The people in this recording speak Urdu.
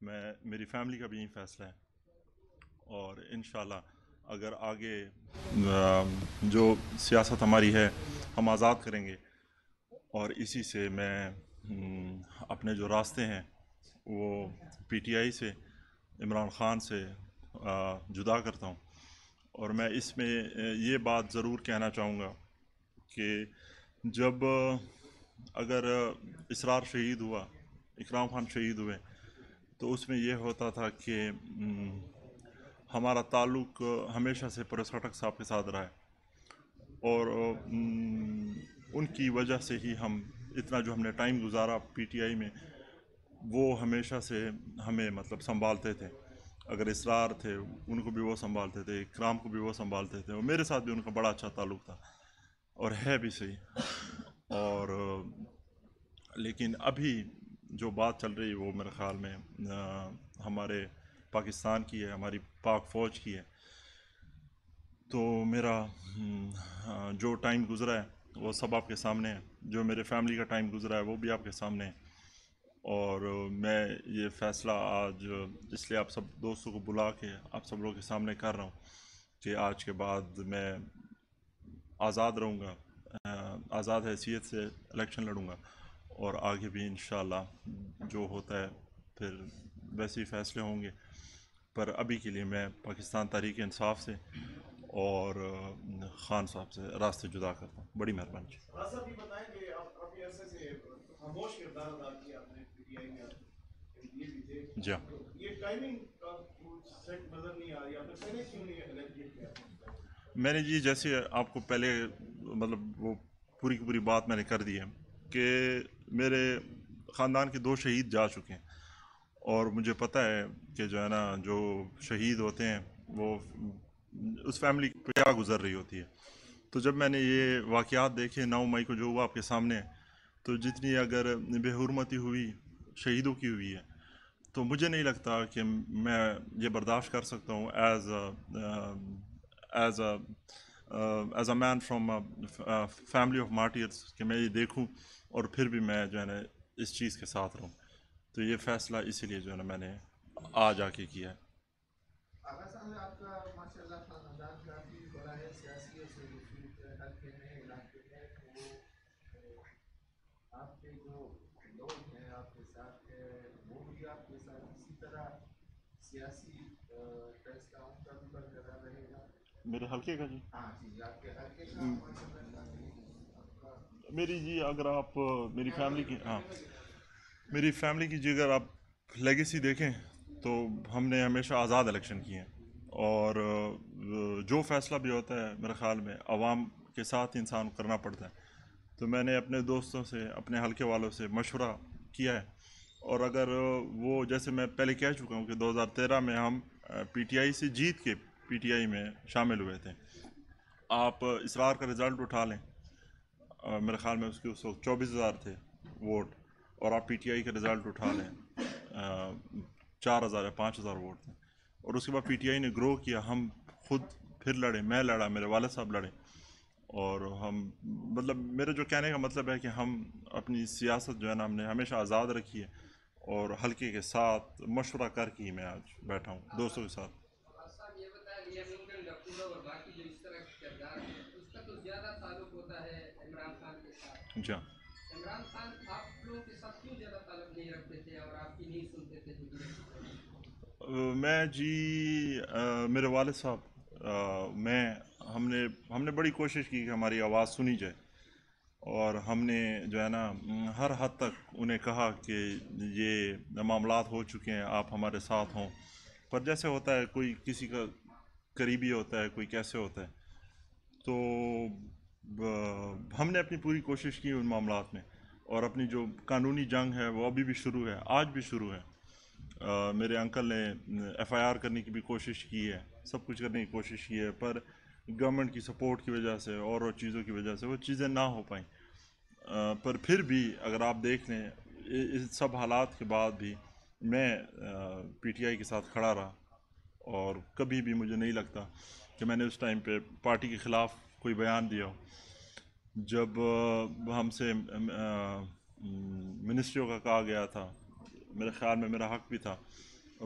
میری فیملی کا بھی یہی فیصلہ ہے، اور انشاءاللہ اگر آگے جو سیاست ہماری ہے ہم آزاد کریں گے، اور اسی سے میں اپنے جو راستے ہیں وہ پی ٹی آئی سے، عمران خان سے جدا کرتا ہوں۔ اور میں اس میں یہ بات ضرور کہنا چاہوں گا کہ جب اگر اسرار شہید ہوا، اکرام خان شہید ہوئے، تو اس میں یہ ہوتا تھا کہ ہمارا تعلق ہمیشہ سے پرس خٹک صاحب کے ساتھ رہا ہے، اور ان کی وجہ سے ہی ہم اتنا جو ہم نے ٹائم گزارا پی ٹی آئی میں، وہ ہمیشہ سے ہمیں مطلب سنبھالتے تھے۔ اگر اسرار تھے ان کو بھی وہ سنبھالتے تھے، اکرام کو بھی وہ سنبھالتے تھے، اور میرے ساتھ بھی ان کا بڑا اچھا تعلق تھا اور ہے بھی صحیح۔ اور لیکن ابھی جو بات چل رہی ہے وہ میرے خیال میں ہمارے پاکستان کی ہے، ہماری پاک فوج کی ہے۔ تو میرا جو ٹائم گزرا ہے وہ سب آپ کے سامنے ہے، جو میرے فیملی کا ٹائم گزرا ہے وہ بھی آپ کے سامنے ہے، اور میں یہ فیصلہ آج اس لیے آپ سب دوستوں کو بلا کے آپ سب لوگوں کے سامنے کر رہا ہوں کہ آج کے بعد میں آزاد رہوں گا، آزاد حیثیت سے الیکشن لڑوں گا، اور آگے بھی انشاءاللہ جو ہوتا ہے پھر ویسے ہی فیصلے ہوں گے۔ پر ابھی کے لیے میں پاکستان تحریک انصاف سے اور خان صاحب سے راستے جدا کرتا ہوں۔ بڑی مہربانی۔ راز صاحب یہ بتائیں کہ آپ کافی عرصے سے خاموش کردار ادا کیا آپ نے پی ٹی آئی میں، یہ بھی تھے، جی تو یہ ٹائمنگ کا سیٹ نظر نہیں آ رہی، آپ نے پہلے کیوں نہیں الیکٹ کیا؟ میں نے جی جیسے آپ کو پہلے مطلب وہ پوری کی پوری بات میں نے کر دی ہے کہ میرے خاندان کے 2 شہید جا چکے ہیں، اور مجھے پتہ ہے کہ جو ہے نا جو شہید ہوتے ہیں وہ اس فیملی پہ کیا گزر رہی ہوتی ہے۔ تو جب میں نے یہ واقعات دیکھے 9 مئی کو جو ہوا آپ کے سامنے، تو جتنی اگر بے حرمتی ہوئی شہیدوں کی ہوئی ہے، تو مجھے نہیں لگتا کہ میں یہ برداشت کر سکتا ہوں as a man from family of martyrs کہ میں یہ دیکھوں اور پھر بھی میں جو ہے نا اس چیز کے ساتھ رہوں۔ تو یہ فیصلہ اسی لیے جو ہے نا میں نے آج آ کے کیا ہے۔ آغا صاحب آپ کا ماشاء اللہ خاندان کافی بڑا ہے، سیاسی اور سیاسی حلقے میں، علاقے میں، تو آپ کے جو لوگ ہیں آپ کے ساتھ ہے وہ بھی آپ کے ساتھ اسی طرح سیاسی فیصلہ ان کا بھی برقرار رہے گا؟ میرے حلقے کا جی؟ ہاں جی، آپ کے حلقے کا ماشاء اللہ کافی آپ کا میری جی اگر آپ میری فیملی کی میری فیملی کی جی اگر آپ لیگیسی دیکھیں تو ہم نے ہمیشہ آزاد الیکشن کیے ہیں، اور جو فیصلہ بھی ہوتا ہے میرے خیال میں عوام کے ساتھ انسان کرنا پڑتا ہے۔ تو میں نے اپنے دوستوں سے، اپنے حلقے والوں سے مشورہ کیا ہے، اور اگر وہ جیسے میں پہلے کہہ چکا ہوں کہ 2013 میں ہم پی ٹی آئی سے جیت کے پی ٹی آئی میں شامل ہوئے تھے۔ آپ اسرار کا رزلٹ اٹھا لیں، میرے خیال میں اس کے اس وقت 24,000 تھے ووٹ، اور آپ پی ٹی آئی کا رزلٹ اٹھا لیں 4,000 یا 5,000 ووٹ تھے، اور اس کے بعد پی ٹی آئی نے گرو کیا، ہم خود پھر لڑے، میں لڑا، میرے والد صاحب لڑے، اور ہم مطلب میرے جو کہنے کا مطلب ہے کہ ہم اپنی سیاست جو ہے نا ہم نے ہمیشہ آزاد رکھی ہے، اور حلقے کے ساتھ مشورہ کر کے ہی میں آج بیٹھا ہوں دوستوں کے ساتھ۔ صاحب یہ بتائیں یہ ممکن ڈاکٹر اور باقی جو اس طرح کے کردار ہیں اس کا تو زیادہ تعلق ہوتا ہے عمران خان کے ساتھ۔ جی عمران خان آپ لوگوں کے ساتھ کیوں زیادہ تعلق نہیں رکھتے تھے اور آپ کی نہیں سنتے تھے جو میں جی میرے والد صاحب میں ہم نے بڑی کوشش کی کہ ہماری آواز سنی جائے، اور ہم نے جو ہے نا ہر حد تک انہیں کہا کہ یہ معاملات ہو چکے ہیں، آپ ہمارے ساتھ ہوں، پر جیسے ہوتا ہے کوئی کسی کا قریبی ہوتا ہے، کوئی کیسے ہوتا ہے، تو ہم نے اپنی پوری کوشش کی ان معاملات میں، اور اپنی جو قانونی جنگ ہے وہ ابھی بھی شروع ہے، آج بھی شروع ہے۔ میرے انکل نے ایف آئی آر کرنے کی بھی کوشش کی ہے، سب کچھ کرنے کی کوشش کی ہے، پر گورنمنٹ کی سپورٹ کی وجہ سے اور چیزوں کی وجہ سے وہ چیزیں نہ ہو پائیں۔ پر پھر بھی اگر آپ دیکھ لیں اس سب حالات کے بعد بھی میں پی ٹی آئی کے ساتھ کھڑا رہا، اور کبھی بھی مجھے نہیں لگتا کہ میں نے اس ٹائم پہ پارٹی کے خلاف کوئی بیان دیا ہو۔ جب ہم سے منسٹریوں کا کہا گیا تھا، میرے خیال میں میرا حق بھی تھا